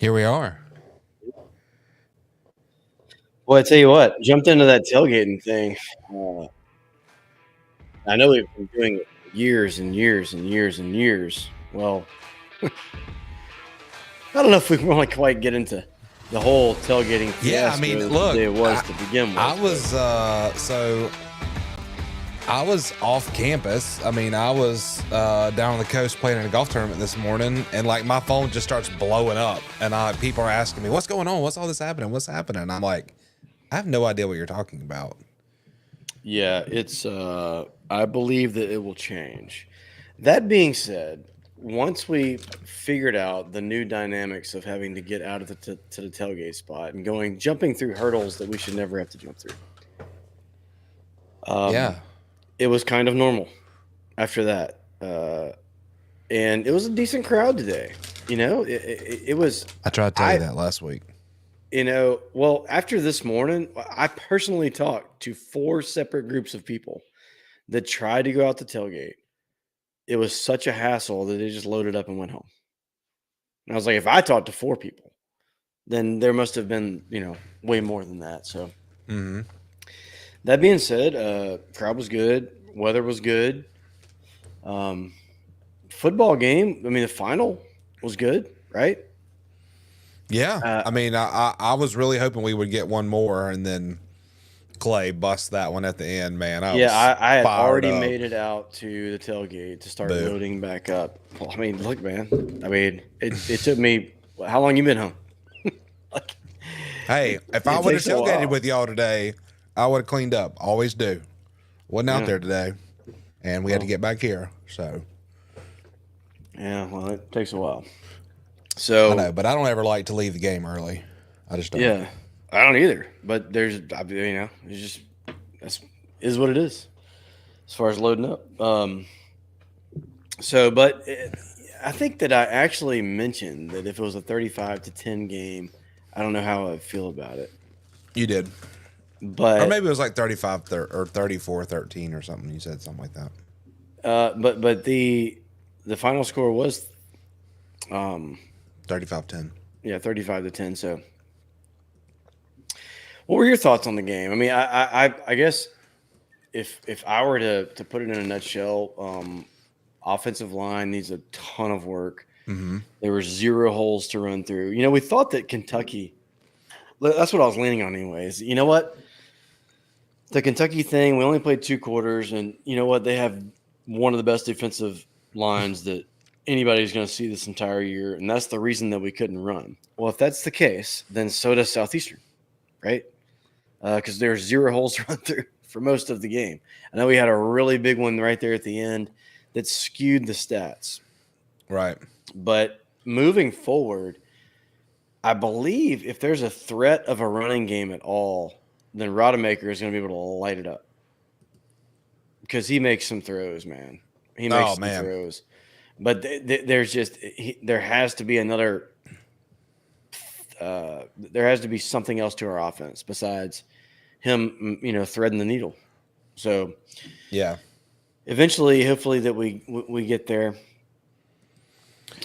Here we are. Well, I tell you what, jumped into that tailgating thing. Uh, I know we've been doing it for years and years and years and years. Well, I don't know if we want to quite get into the whole tailgating Yeah, I mean, fiasco the look, day it was to begin I with. was I was off campus. I mean, I was down on the coast playing in a golf tournament this morning, and like my phone just starts blowing up, and people are asking me, "What's going on? What's all this happening? What's happening?" And I'm like, I have no idea what you're talking about. Yeah, it's. I believe that it will change. That being said, once we figured out the new dynamics of having to get out of to the tailgate spot and jumping through hurdles that we should never have to jump through, Yeah, it was kind of normal after that. And it was a decent crowd today. It was. I tried to tell you I, that last week. well, after this morning, I personally talked to 4 separate groups of people that tried to go out to tailgate. It was such a hassle that they just loaded up and went home. And I was like, if I talked to 4 people, then there must have been, way more than that. So Mm-hmm. that being said, crowd was good, weather was good. Um, Football game. I mean, the final was good, right? Yeah, Uh, I mean, I was really hoping we would get one more, and then Clay bust that one at the end. Man, I Yeah, was I had fired already up. made it out to the tailgate to start Boo. loading back up. Well, I mean, look, man. I mean, it took me. How long you been home? Like, Hey, it, if I it would have takes a tailgated while. with y'all today, I would have cleaned up. Always do. Wasn't out Yeah. there today, and we had to Well, get back here. So yeah. Well, it takes a while. I So know, but I don't ever like to leave the game early. I just don't. yeah, I don't either. But it's just that's is what it is as far as loading up. I think that I actually mentioned that if it was a 35-10 game, I don't know how I'd feel about it. You did, or But maybe it was like 35 or 34-13 or something. You said something like that. the final score was um 35-10. yeah 35-10. So what were your thoughts on the game? I mean, I guess if I were to put it in a nutshell, offensive line needs a ton of work. Mm-hmm. There were 0 holes to run through. We thought that Kentucky. That's what I was leaning on, anyways. You know what? The Kentucky thing. We only played 2 quarters, and you know what? They have one of the best defensive lines that anybody's going to see this entire year, and that's the reason that we couldn't run. Well, if that's the case, then so does Southeastern, right? Because there's 0 holes to run through for most of the game. I know we had a really big one right there at the end that skewed the stats. Right. But moving forward, I believe if there's a threat of a running game at all, then Rodemaker is going to be able to light it up because he makes some throws, man. He Oh makes some man. throws, but there has to be another. There has to be something else to our offense besides him, threading the needle. So Yeah. eventually, hopefully, that we get there.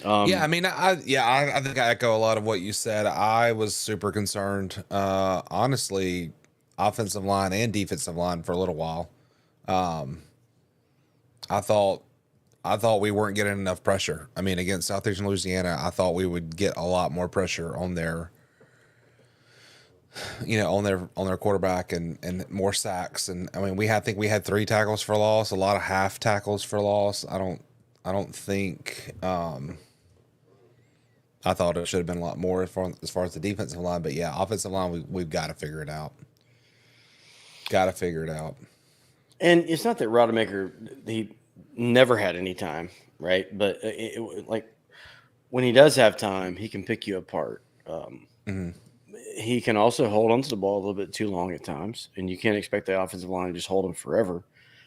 Yeah, I mean, I think I echo a lot of what you said. I was super concerned, honestly, offensive line and defensive line for a little while. Um, I thought, I thought we weren't getting enough pressure. I mean, against Southeastern Louisiana, I thought we would get a lot more pressure on their, on their quarterback and more sacks. And I mean, I think we had 3 tackles for loss, a lot of half tackles for loss. I don't think. I thought it should have been a lot more as far as the defensive line, but yeah, offensive line, we've got to figure it out. Got to figure it out. And it's not that Rodemaker he never had any time, right? But like when he does have time, he can pick you apart. Hmm. He can also hold onto the ball a little bit too long at times, and you can't expect the offensive line to just hold him forever.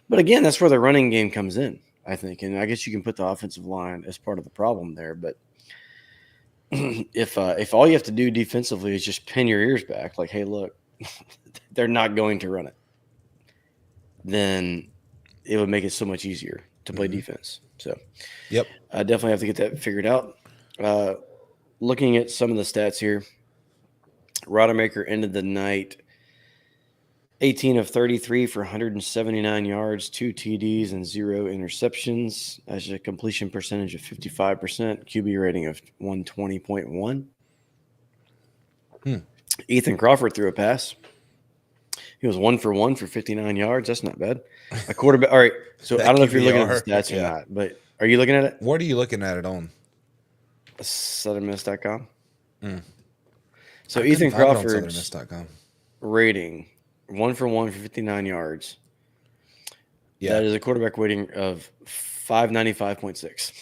But again, that's where the running game comes in, I think, and I guess you can put the offensive line as part of the problem there. But if all you have to do defensively is just pin your ears back, like, hey, look, they're not going to run it, then it would make it so much easier to play Hmm. defense. So Yep. I definitely have to get that figured out. Uh, looking at some of the stats here, Rodemaker ended the night 18 of 33 for 179 yards, 2 TDs, and 0 interceptions. As a completion percentage of 55%, QB rating of 120.1. Ethan Crawford threw a pass. He was 1 for 1 for 59 yards. That's not bad. A quarterback. All right. So I don't know if you're looking at the stats or not, but are you looking at it? What are you looking at it on? SouthernMiss.com. So Ethan Crawford's rating 1 for 1 for 59 yards. Yeah. That is a quarterback rating of 595.6.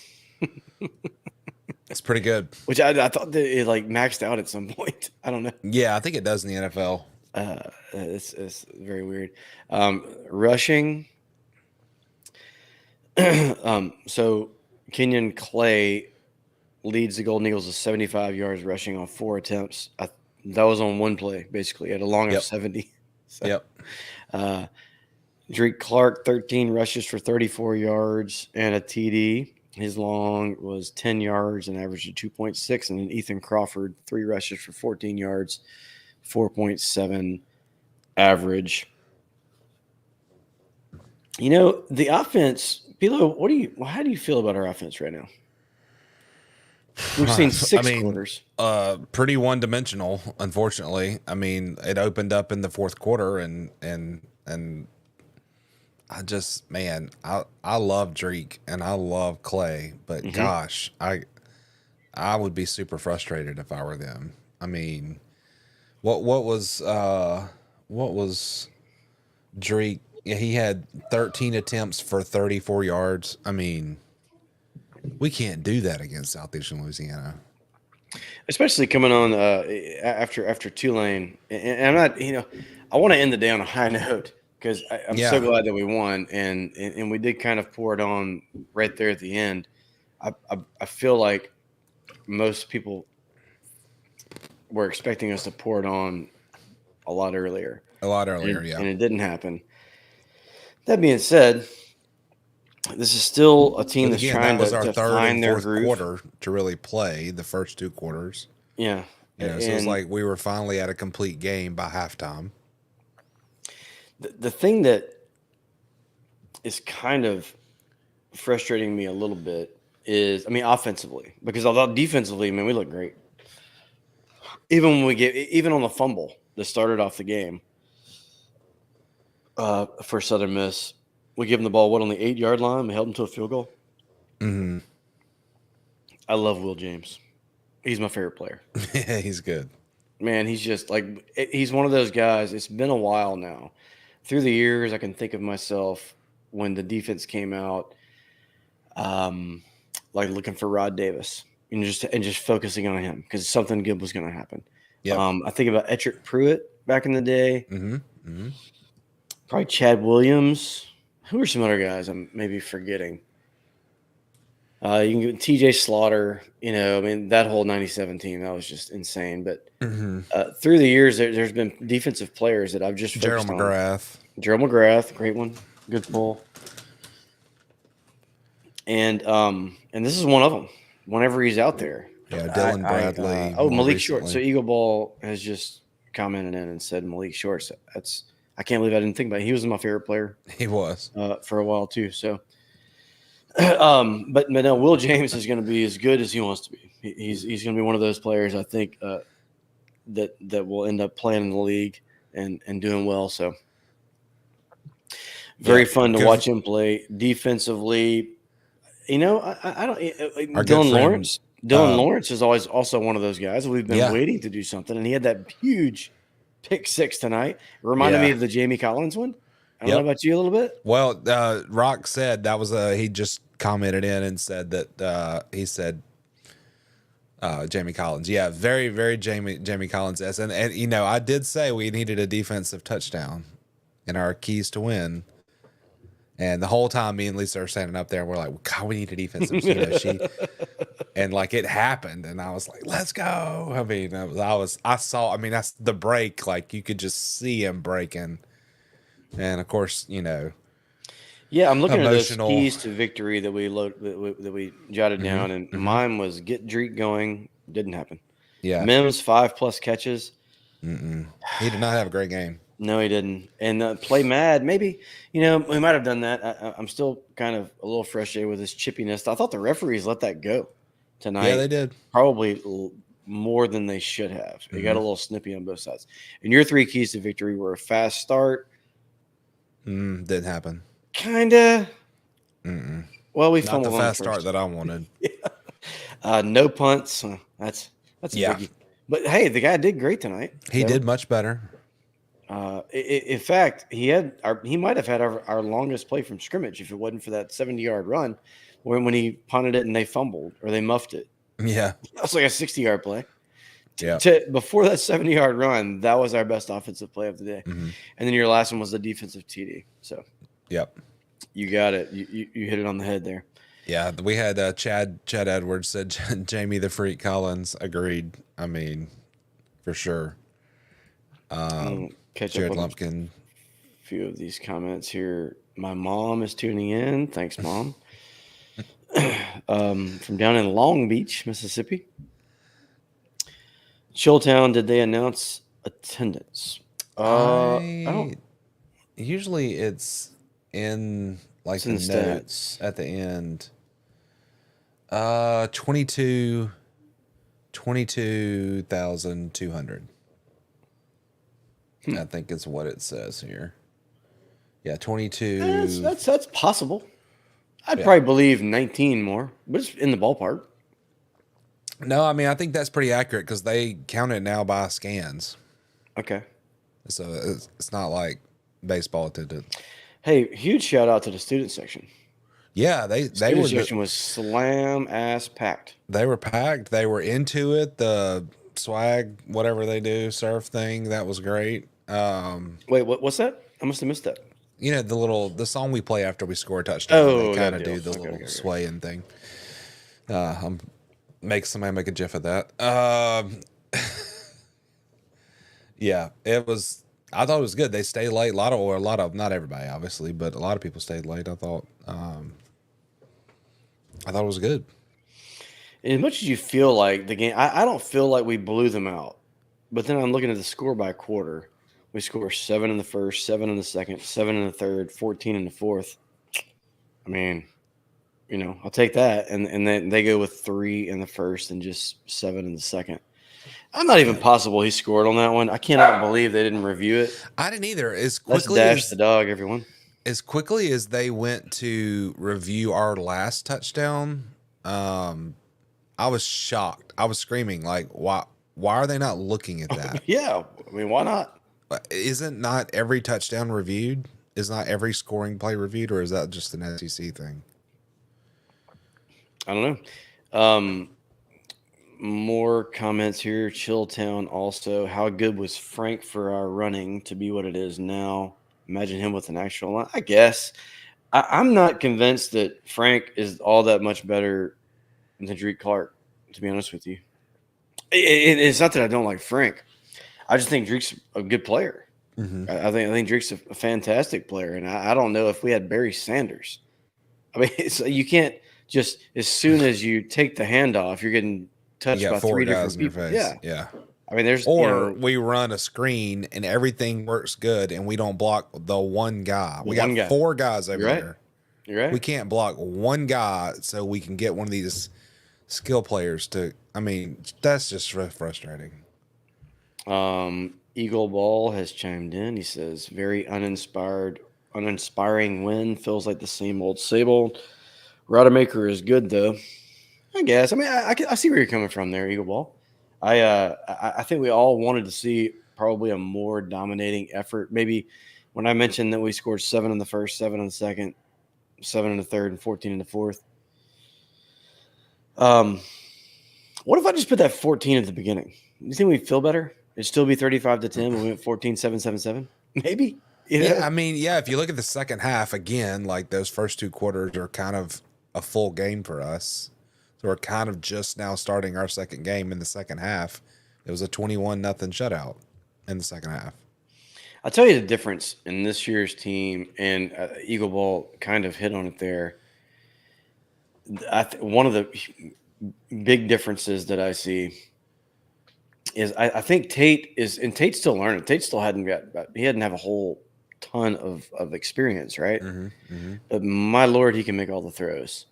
It's pretty good. Which I thought that it like maxed out at some point. I don't know. Yeah, I think it does in the NFL. It's very weird. Rushing. So Kenyon Clay leads the Golden Eagles with 75 yards rushing on 4 attempts. That was on one play, basically, at a long of 70. So, Drake Clark, 13 rushes for 34 yards and a TD. His long was 10 yards and averaged a 2.6. And then Ethan Crawford, 3 rushes for 14 yards, 4.7 average. You know, the offense, Pilo, how do you feel about our offense right now? We've seen 6 quarters. Pretty one-dimensional, unfortunately. I mean, it opened up in the fourth quarter, and I just, man, I love Drake and I love Clay, but gosh, I would be super frustrated if I were them. I mean, what was Drake? Yeah, he had 13 attempts for 34 yards. I mean, we can't do that against Southeastern Louisiana, especially coming on after Tulane. And I'm not, I want to end the day on a high note because I'm so glad that we won, and we did kind of pour it on right there at the end. I feel like most people were expecting us to pour it on a lot earlier. And it didn't happen. That being said, this is still a team that's trying to find their groove. Quarter to really play the first 2 quarters. Yeah. So it's like we were finally at a complete game by halftime. The thing that is kind of frustrating me a little bit is, offensively, because although defensively, man, we look great. Even on the fumble that started off the game for Southern Miss, we give them the ball, on the 8-yard line? We held them to a field goal. Mm-hmm. I love Will James. He's my favorite player. Yeah, he's good. Man, he's just he's one of those guys. It's been a while now. Through the years, I can think of myself when the defense came out, looking for Rod Davis and just focusing on him because something good was going to happen. Yeah. I think about Ettrick Pruitt back in the day. Mm-hmm. Mm-hmm. Probably Chad Williams. Who are some other guys I'm maybe forgetting? You can get TJ Slaughter. That whole 97 team, that was just insane. But through the years, there's been defensive players that I've just focused on. Gerald McGrath, great one. Good pull. And this is one of them. Whenever he's out there. Yeah, Dylan Bradley. Malik Short. So Eagle Ball has just commented in and said Malik Short. I can't believe I didn't think about it. He was my favorite player. He was for a while too. So, but no, Will James is going to be as good as he wants to be. He's going to be one of those players I think that will end up playing in the league and doing well. So, very fun to watch him play defensively. I don't. Dylan Lawrence. Dylan Lawrence is always also one of those guys. We've been waiting to do something, and he had that huge pick 6 tonight. It reminded me of the Jamie Collins one. I don't know about you a little bit. Well, Rock said that was he just commented in and said that he said Jamie Collins. Yeah, very, very Jamie Collins-esque. And I did say we needed a defensive touchdown in our keys to win. And the whole time, me and Lisa are standing up there, and we're like, God, we need a defensive. And it happened, and I was like, let's go. I saw. That's the break. You could just see him breaking, and of course, Yeah, I'm looking at those keys to victory that we jotted down, and mine was get Drake going, Didn't happen. Yeah. Mims 5+ catches. He did not have a great game. No, he didn't. And play mad. Maybe we might have done that. I'm still kind of a little frustrated with his chippiness. I thought the referees let that go tonight. Yeah, they did. Probably more than they should have. They got a little snippy on both sides. And your 3 keys to victory were a fast start. Didn't happen. Kinda. Well, we Not fumbled the on fast the start first. that I wanted. No punts. That's a biggie. But hey, the guy did great tonight. He did much better. In fact, he might have had our longest play from scrimmage if it wasn't for that 70-yard run when he punted it and they fumbled or they muffed it. Yeah. That's like a 60-yard play. Yeah. Before that 70-yard run, that was our best offensive play of the day. And then your last one was the defensive TD. So, yep, you got it. You hit it on the head there. Yeah, we had Chad Edwards said Jamie the Freak Collins agreed. I mean, for sure. Catch Jared up on Lumpkin. a few of these comments here. My mom is tuning in. Thanks, Mom. From down in Long Beach, Mississippi. Chilltown, did they announce attendance? I don't. Usually it's in like It's in the the notes at the end. 22,200. I think is what it says here. Yeah, 22. That's possible. I'd probably believe 19 more, but it's in the ballpark. No, I mean, I think that's pretty accurate because they count it now by scans. Okay. So it's not like baseball attendance. Hey, huge shout out to the student section. Yeah, they Student were section was slam ass packed. They were packed. They were into it. The swag, whatever they do, surf thing, that was great. Wait, what's that? I must have missed that. You know, the song we play after we score a touchdown. Oh, they kind of that do deal. the Okay, little okay. swaying thing. Somebody make a gif of that. Yeah, it was. I thought it was good. They stayed late. A lot of not everybody obviously, but a lot of people stayed late. I thought it was good. As much as you feel like the game, I don't feel like we blew them out. But then I'm looking at the score by quarter. We score 7 in the first, 7 in the second, 7 in the third, 14 in the fourth. I mean, I'll take that. And then they go with 3 in the first and just 7 in the second. I'm not even possible he scored on that one. I cannot believe they didn't review it. I didn't either. Let's dash the dog, everyone. As quickly as they went to review our last touchdown, I was shocked. I was screaming like, "Why are they not looking at that?" Yeah, I mean, why not? Isn't not every touchdown reviewed? Is not every scoring play reviewed, or is that just an SEC thing? I don't know. More comments here. Chilltown also. How good was Frank for our running to be what it is now? Imagine him with an actual line. I guess. I'm not convinced that Frank is all that much better than Drake Clark, to be honest with you. It's not that I don't like Frank. I just think Drake's a good player. I think Drake's a fantastic player, and I don't know if we had Barry Sanders. I mean, you can't just as soon as you take the handoff, you're getting touched by 3 different people. Yeah. I mean, there's we run a screen and everything works good, and we don't block the one guy. We got 4 guys over there. You're right. We can't block one guy, so we can get one of these skill players to. I mean, that's just frustrating. Eagle Ball has chimed in. He says, "Very uninspiring win. Feels like the same old Sable. Rodemaker is good though. I guess. I mean, I see where you're coming from there, Eagle Ball. I think we all wanted to see probably a more dominating effort. Maybe when I mentioned that we scored 7 in the first, 7 in the second, 7 in the third, and 14 in the fourth. What if I just put that 14 at the beginning? You think we'd feel better? It'd still be 35-10 when we went 14, 7, 7, 7? Maybe. Yeah, I mean, yeah, if you look at the second half, again, like those first 2 quarters are kind of a full game for us. So we're kind of just now starting our second game in the second half. It was a 21-0 shutout in the second half. I'll tell you the difference in this year's team, and Eagle Ball kind of hit on it there. One of the big differences that I see is I think Tate is, and Tate's still learning. Tate still he hadn't have a whole ton of experience, right? Mm-hmm, mm-hmm. But my lord, he can make all the throws.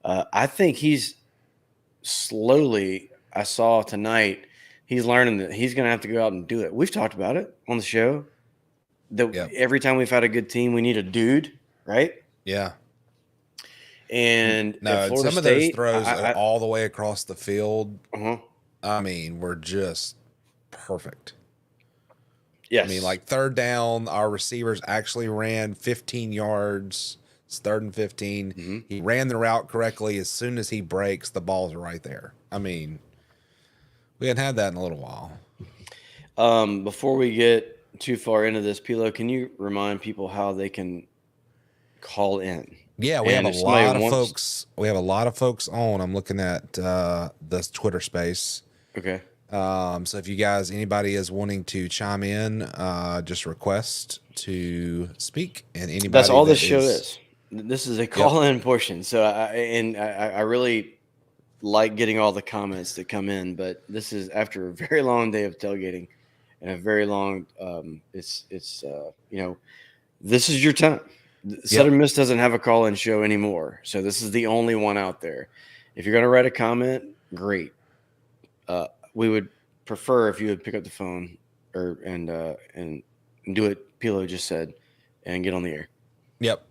I think he's slowly. I saw tonight. He's learning that he's going to have to go out and do it. We've talked about it on the show. That Yep. every time we've had a good team, we need a dude, right? Yeah. And No, at and Florida some of those State, throws all the way across the field, uh-huh. I mean, were just perfect. Yes. I mean, like third down, our receivers actually ran 15 yards. It's 3rd and 15. Mm-hmm. He ran the route correctly. As soon as he breaks, the ball's right there. I mean, we hadn't had that in a little while. Before we get too far into this, Pilo, can you remind people how they can call in? Yeah, we have a lot of folks. We have a lot of folks on. I'm looking at this Twitter space. Okay. So if you guys, anybody is wanting to chime in, just request to speak, and anybody. That's all this show is. This is a call-in portion. So I really like getting all the comments that come in, but this is after a very long day of tailgating and a very long. This is your time. Southern Miss doesn't have a call-in show anymore, so this is the only one out there. If you're going to write a comment, great. We would prefer if you would pick up the phone and do what Pilo just said and get on the air. Yep.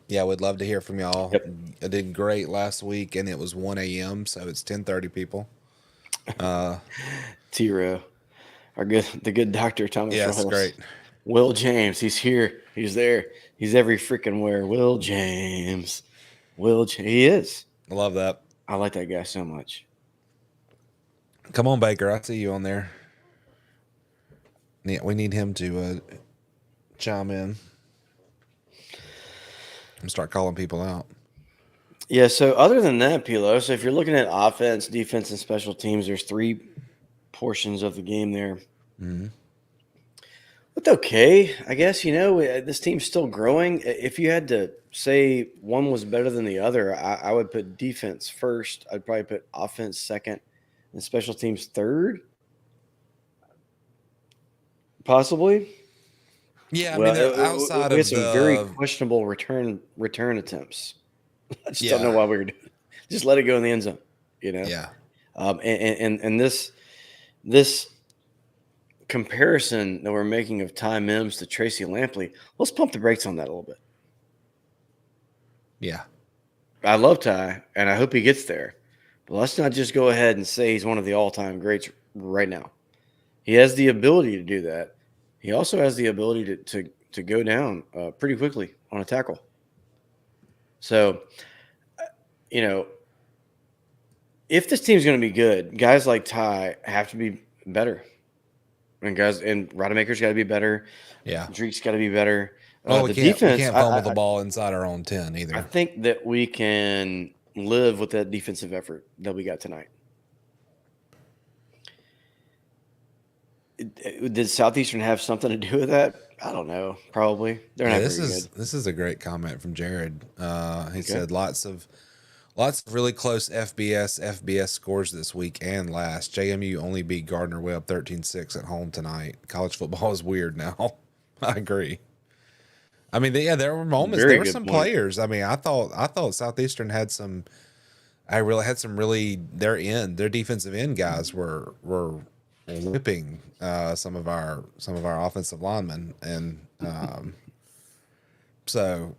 Yeah, we'd love to hear from y'all. Yep. I did great last week, and it was 1 a.m., so it's 10:30 people. T-Row, the good doctor, Thomas. Yeah, that's great. Will James, he's here. He's there. He's every freaking where. Will James. He is. I love that. I like that guy so much. Come on, Baker. I see you on there. Yeah, we need him to chime in and start calling people out. Yeah, so other than that, Pilo, so if you're looking at offense, defense, and special teams, there's 3 portions of the game there. Mm-hmm. But okay, I guess, this team's still growing. If you had to say one was better than the other, I would put defense first. I'd probably put offense second and special teams third. Possibly. Yeah, I mean, outside we of had some very questionable return attempts. I just don't know why we were doing it. Just let it go in the end zone, Yeah. And this comparison that we're making of Ty Mims to Tracy Lampley, let's pump the brakes on that a little bit. Yeah. I love Ty, and I hope he gets there. But let's not just go ahead and say he's one of the all-time greats right now. He has the ability to do that. He also has the ability to go down pretty quickly on a tackle. So, if this team's going to be good, guys like Ty have to be better. And Rodemaker's got to be better. Yeah. Drake's got to be better. The defense, we can't fumble the ball inside our own 10 either. I think that we can live with that defensive effort that we got tonight. Did Southeastern have something to do with that? I don't know. Probably. They're not very good. This is a great comment from Jared. He said lots of really close FBS scores this week and last. JMU only beat Gardner Webb 13-6 at home tonight. College football is weird now. I agree. I mean, there were moments. There were some players. I mean, I thought Southeastern had some. Their defensive end guys were whipping some of our offensive linemen, and so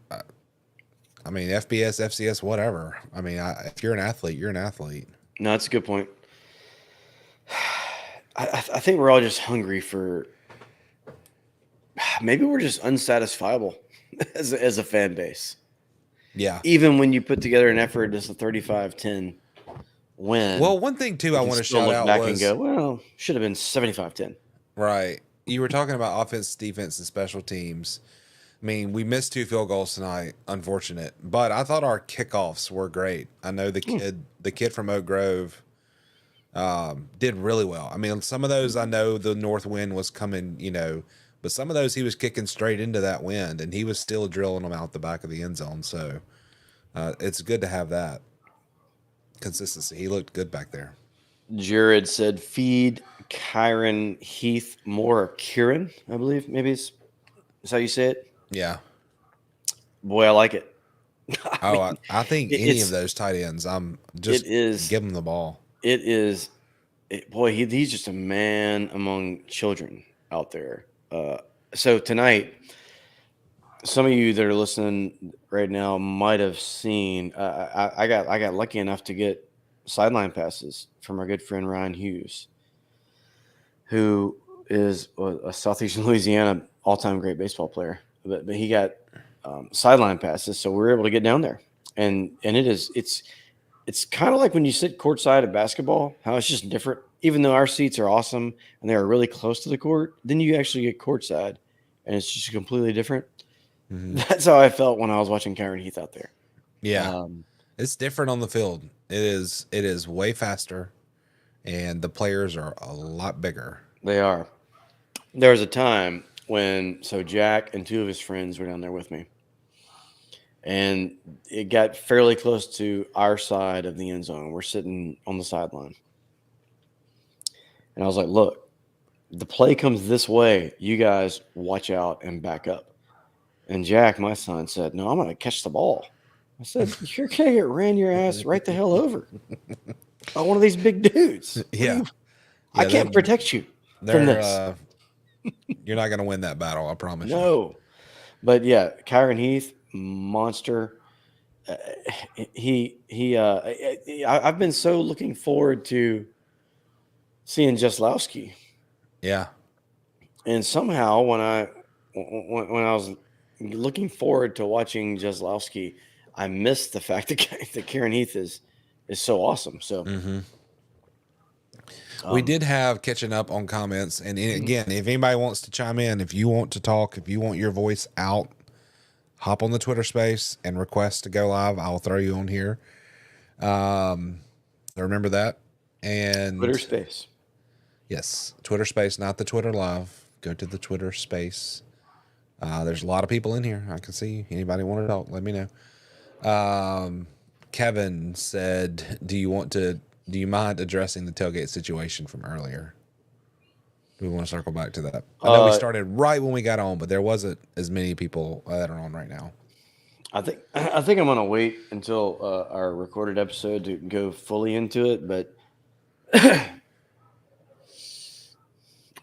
I mean, FBS, FCS, whatever. I mean, if you're an athlete, you're an athlete. No, that's a good point. I think we're all just hungry for. Maybe we're just unsatisfiable as a fan base. Yeah. Even when you put together an effort as a 35-10 win. Well, one thing too I want to shout out back and go, well, should have been 75-10. Right. You were talking about offense, defense, and special teams. I mean, we missed 2 field goals tonight, unfortunate. But I thought our kickoffs were great. I know the kid from Oak Grove did really well. I mean, some of those I know the north wind was coming, but some of those he was kicking straight into that wind, and he was still drilling them out the back of the end zone. So it's good to have that consistency. He looked good back there. Jared said, "Feed Kyron Heath more, or Kieran, I believe. Maybe is how you say it. Yeah. Boy, I like it. I think any of It's those tight ends, I'm it just is give them the ball. it is boy, he's just a man among children out there. So tonight, some of you that are listening right now might have seen. I got lucky enough to get sideline passes from our good friend Ryan Hughes, who is a Southeastern Louisiana all-time great baseball player. But he got sideline passes, so we were able to get down there, and it's kind of like when you sit courtside at basketball, how it's just different. Even though our seats are awesome and they are really close to the court, then you actually get courtside, and it's just completely different. Mm-hmm. That's how I felt when I was watching Kyron Heath out there. Yeah. It's different on the field. It is way faster, and the players are a lot bigger. They are. There was a time when Jack and two of his friends were down there with me, and it got fairly close to our side of the end zone. We're sitting on the sideline, and I was like, "Look, the play comes this way. You guys watch out and back up." And Jack, my son, said, "No, I'm going to catch the ball." I said, "You're going to get ran your ass right the hell over by one of these big dudes. Yeah. I can't protect you from this." You're not going to win that battle, I promise you. No. But yeah, Kyron Heath, monster. I've been so looking forward to seeing Jaslowski. Yeah. And somehow when I was looking forward to watching Jaslowski, I missed the fact that Kieran Heath is so awesome. So we did have catching up on comments, and again, if anybody wants to chime in, if you want to talk, if you want your voice out, hop on the Twitter space and request to go live. I'll throw you on here. Remember that. And Twitter space. Yes, Twitter space, not the Twitter live. Go to the Twitter space. There's a lot of people in here. I can see. Anybody want to talk? Let me know. Kevin said, Do you mind addressing the tailgate situation from earlier? Do we want to circle back to that? I know we started right when we got on, but there wasn't as many people that are on right now. I think I'm gonna wait until our recorded episode to go fully into it, but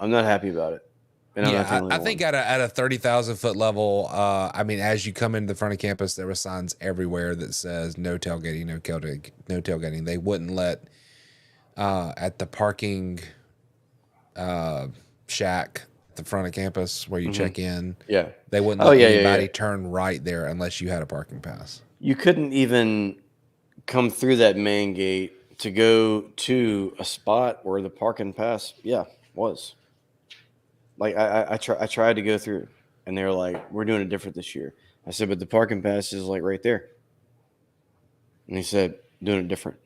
I'm not happy about it. And I think at a 30,000 foot level, I mean, as you come into the front of campus, there were signs everywhere that says no tailgating, no tailgating. They wouldn't let at the parking shack at the front of campus where you check in. Yeah, they wouldn't let anybody turn right there unless you had a parking pass. You couldn't even come through that main gate to go to a spot where the parking pass was. Like I tried to go through, and they were like, "We're doing it different this year." I said, "But the parking pass is like right there." And he said, "Doing it different."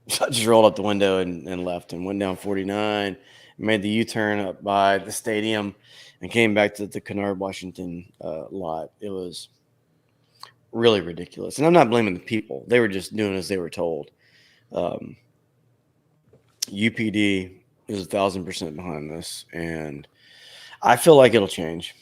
So I just rolled out the window and left, and went down 49, made the U-turn up by the stadium, and came back to the Kennard Washington lot. It was really ridiculous, and I'm not blaming the people. They were just doing as they were told. UPD is 1,000% behind this, and I feel like it'll change,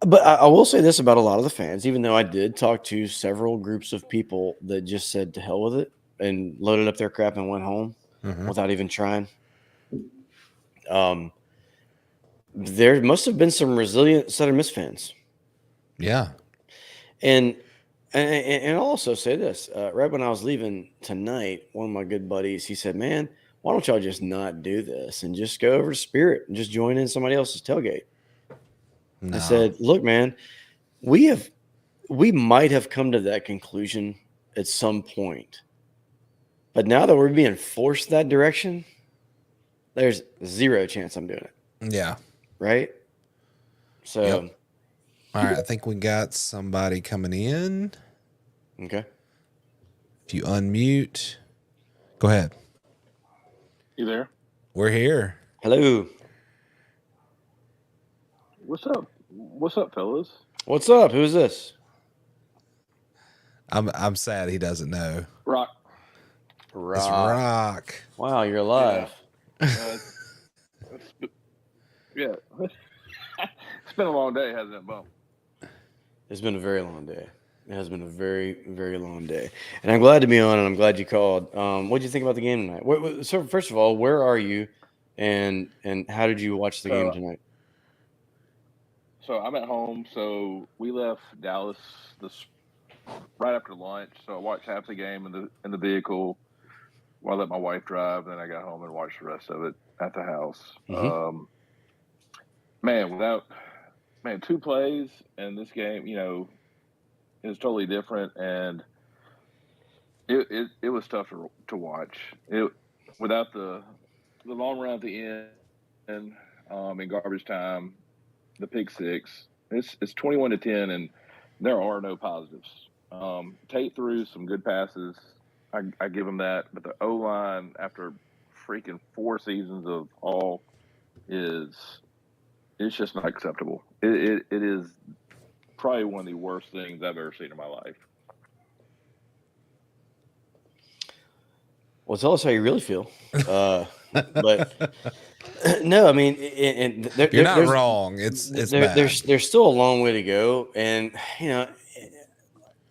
But I will say this about a lot of the fans, even though I did talk to several groups of people that just said to hell with it and loaded up their crap and went home without even trying. There must have been some resilient Southern Miss fans. Yeah. And I'll also say this, right when I was leaving tonight, one of my good buddies, he said, "Man, why don't y'all just not do this and just go over to Spirit and just join in somebody else's tailgate?" No. I said, "Look, man, we might have come to that conclusion at some point, but now that we're being forced that direction, there's zero chance I'm doing it." Yeah. Right? So, yep. All right, I think we got somebody coming in. Okay. If you unmute, go ahead. You there? We're here. Hello. What's up? What's up, fellas? What's up? Who's this? I'm sad he doesn't know. Rock. It's Rock. Wow, you're alive. It's, yeah. It's been a long day, hasn't it, Bum? It's been a very long day. It has been a very, very long day. And I'm glad to be on, and I'm glad you called. What did you think about the game tonight? So, first of all, where are you, and how did you watch the game tonight? So I'm at home. So we left Dallas right after lunch. So I watched half the game in the vehicle while I let my wife drive. Then I got home and watched the rest of it at the house. Mhm. Two plays and this game, is totally different, and it was tough to watch. It without the long run at the end, in garbage time, the pick six. It's 21-10, and there are no positives. Tate threw some good passes. I give him that, but the O line after freaking 4 seasons of all it's just not acceptable. It is probably one of the worst things I've ever seen in my life. Well, tell us how you really feel. But no, I mean, You're not wrong. It's bad. There's still a long way to go, and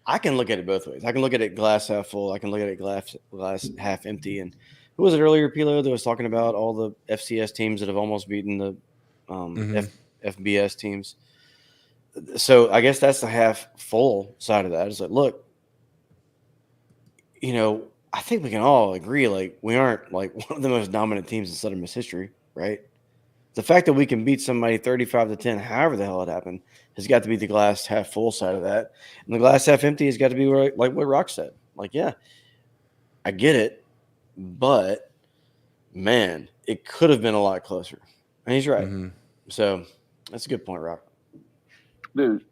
I can look at it both ways. I can look at it glass half full. I can look at it glass half empty. And who was it earlier, Pilo, that was talking about all the FCS teams that have almost beaten the FBS teams? So I guess that's the half full side of that. Is like, look, I think we can all agree, like, we aren't like one of the most dominant teams in Southern Miss history, right? The fact that we can beat somebody 35-10, however the hell it happened, has got to be the glass half full side of that. And the glass half empty has got to be like what Rock said. Like, yeah, I get it, but man, it could have been a lot closer. And he's right. Mhm. So that's a good point, Rock. Dude,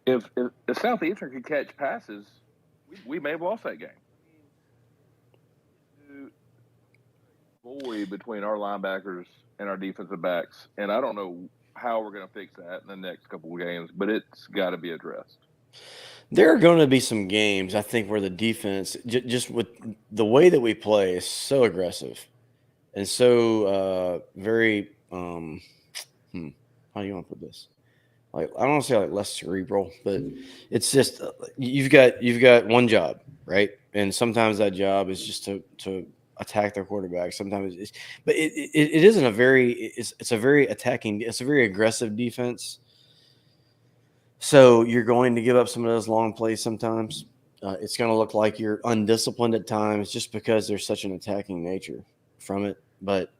if Southeastern could catch passes, we may have lost that game. Void between our linebackers and our defensive backs, and I don't know how we're going to fix that in the next couple of games, but it's got to be addressed. There are going to be some games, I think, where the defense, just with the way that we play, is so aggressive and so very, how do you want to put this? Like, I don't want to say like less cerebral, but it's just you've got one job, right? And sometimes that job is just to attack their quarterback. Sometimes but it isn't a very it's a very attacking. It's a very aggressive defense. So you're going to give up some of those long plays sometimes. It's going to look like you're undisciplined at times just because there's such an attacking nature from it. But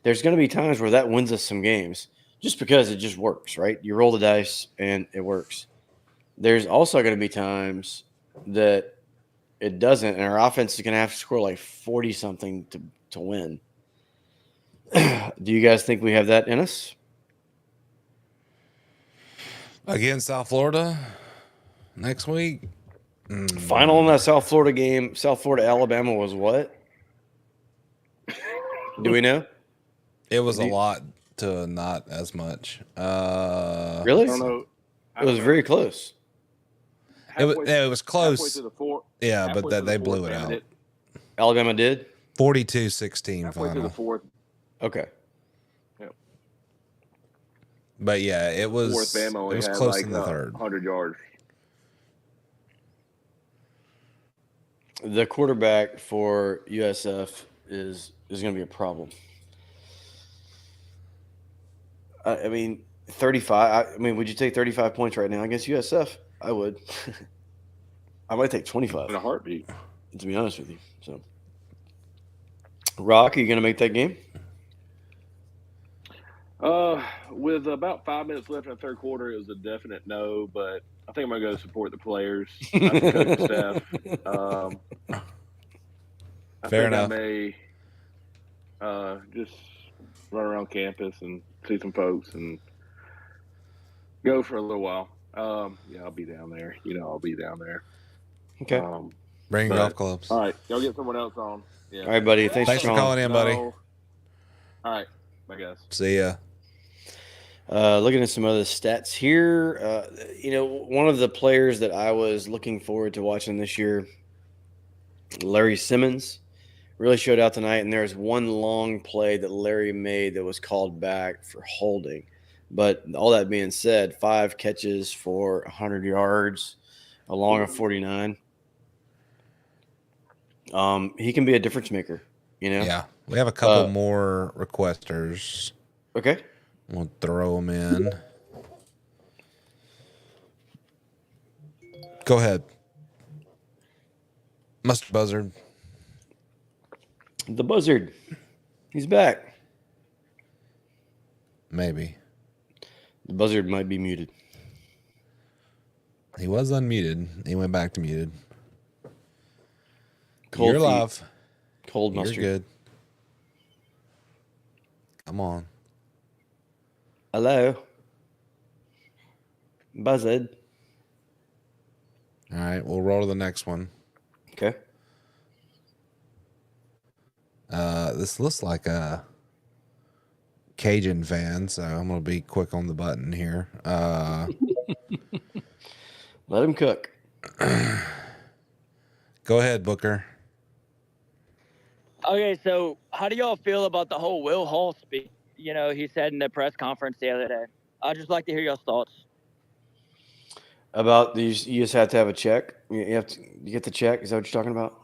there's going to be times where that wins us some games just because it just works, right? You roll the dice and it works. There's also going to be times that it doesn't, and our offense is going to have to score like 40-something to win. Do you guys think we have that in us? Against South Florida next week. Final in that South Florida game, South Florida, Alabama was what? Do we know? It was a lot to not as much. Really? I don't know. It was very close. It was close. Halfway to the fourth. Yeah, but they blew it out. Alabama did? 42-16 Halfway to the final. fourth. Okay. Yep. But yeah, it was Fourth, Bama only it was had close like in the third. 100 yards. The quarterback for USF is going to be a problem. I mean, 35. I mean, would you take 35 points right now against USF? I would. I might take 25 In a heartbeat. to be honest with you. So, Rock, are you going to make that game? With about 5 minutes left in the third quarter, it was a definite no, but I think I'm going to go support the players, not the coaching staff. Fair enough. I may just run around campus and see some folks and go for a little while. Yeah, I'll be down there. I'll be down there. Okay. Bring golf clubs. All right. Y'all get someone else on. Yeah. All right, buddy. Thanks for calling in, buddy. No. All right. Bye, guys. See ya. Looking at some other stats here, one of the players that I was looking forward to watching this year, Larry Simmons, really showed out tonight. And there's one long play that Larry made that was called back for holding. But all that being said, 5 catches for 100 yards along a 49. He can be a difference maker, you know? Yeah. We have a couple more requesters. Okay. We'll throw them in. Go ahead. Mustard Buzzard. The Buzzard. He's back. Maybe. The Buzzard might be muted. He was unmuted. He went back to muted. Cold You're feet. live. Cold You're mustard. good. Come on. Hello. Buzzard. All right. We'll roll to the next one. Okay. This looks like a Cajun fan, so I'm going to be quick on the button here. Let him cook. Go ahead, Booker. Okay, so how do y'all feel about the whole Will Hall speech? You know, he said in the press conference the other day. I'd just like to hear y'all's thoughts. About these, you just have to have a check. You get the check. Is that what you're talking about?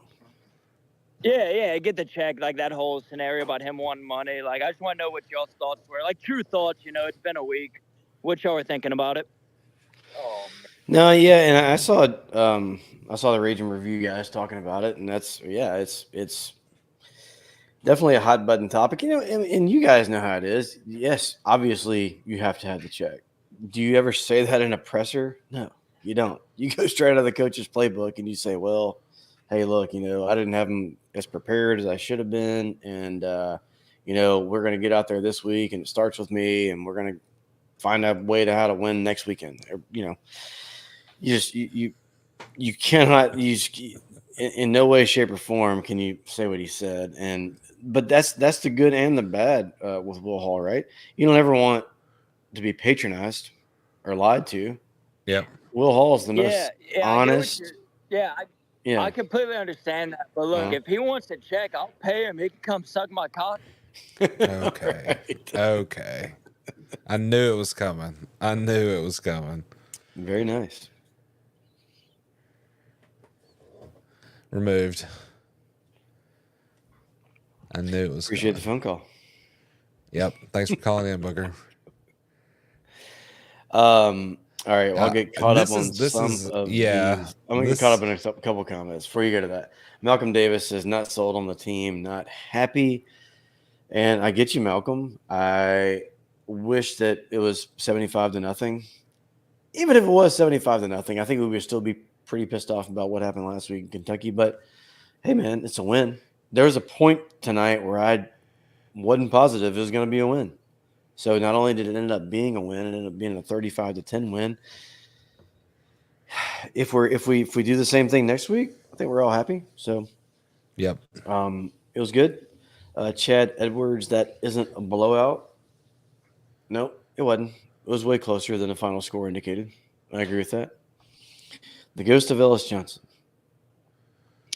Yeah, get the check, like that whole scenario about him wanting money. Like, I just want to know what y'all's thoughts were. Like, true thoughts, you know, it's been a week. What y'all were thinking about it? Oh, man. No, yeah, and I saw the Rage and Review guys talking about it, and it's definitely a hot button topic. You know, and you guys know how it is. Yes, obviously you have to have the check. Do you ever say that in a presser? No, you don't. You go straight out of the coach's playbook and you say, well, hey, look, you know, I didn't have them as prepared as I should have been. And, you know, we're going to get out there this week and it starts with me and we're going to find a way to how to win next weekend. You know, you cannot use in no way, shape or form can you say what he said. But that's the good and the bad with Will Hall, right? You don't ever want to be patronized or lied to. Yep. Will Hall's the most honest. I completely understand that. But look, if he wants to check, I'll pay him. He can come suck my cock. Okay. Right. Okay. I knew it was coming. Very nice. Removed. I knew it was Appreciate coming. the phone call. Yep. Thanks for calling in, Booker. All right, well, I'll get caught up on these. I'm going to get caught up in a couple comments before you go to that. Malcolm Davis is not sold on the team, not happy. And I get you, Malcolm. I wish that it was 75-0. Even if it was 75-0, I think we would still be pretty pissed off about what happened last week in Kentucky. But, hey, man, it's a win. There was a point tonight where I wasn't positive it was going to be a win. So not only did it end up being a win, it ended up being a 35-10 win. If we do the same thing next week, I think we're all happy. So, yep. It was good. Chad Edwards, that isn't a blowout. Nope, it wasn't. It was way closer than the final score indicated. I agree with that. The ghost of Ellis Johnson.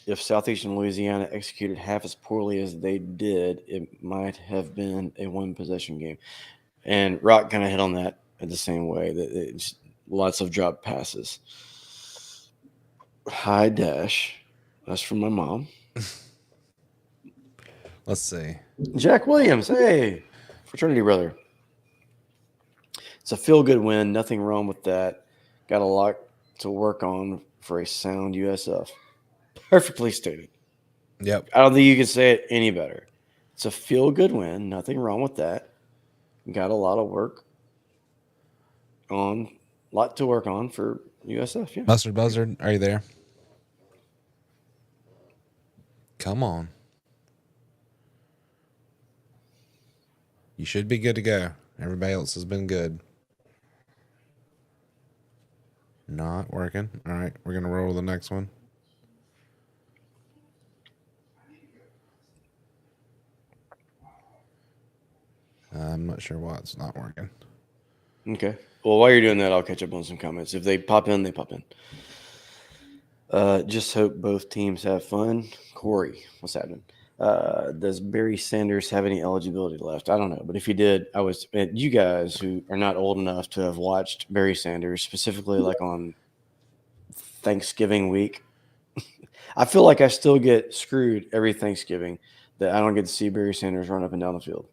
If Southeastern Louisiana executed half as poorly as they did, it might have been a one-possession game. And Rock kind of hit on that in the same way, that it's lots of drop passes. Hi, Dash. That's from my mom. Let's see. Jack Williams, hey, fraternity brother. It's a feel-good win. Nothing wrong with that. Got a lot to work on for a sound USF. Perfectly stated. Yep. I don't think you can say it any better. It's a feel-good win. Nothing wrong with that. Got a lot to work on for USF. Yeah. Mustard Buzzard, are you there? Come on. You should be good to go. Everybody else has been good. Not working. All right, we're going to roll to the next one. I'm not sure why it's not working. Okay. Well, while you're doing that, I'll catch up on some comments. If they pop in, they pop in. Just hope both teams have fun. Corey, what's happening? Does Barry Sanders have any eligibility left? I don't know, but if he did, you guys who are not old enough to have watched Barry Sanders, specifically like on Thanksgiving week, I feel like I still get screwed every Thanksgiving that I don't get to see Barry Sanders run up and down the field.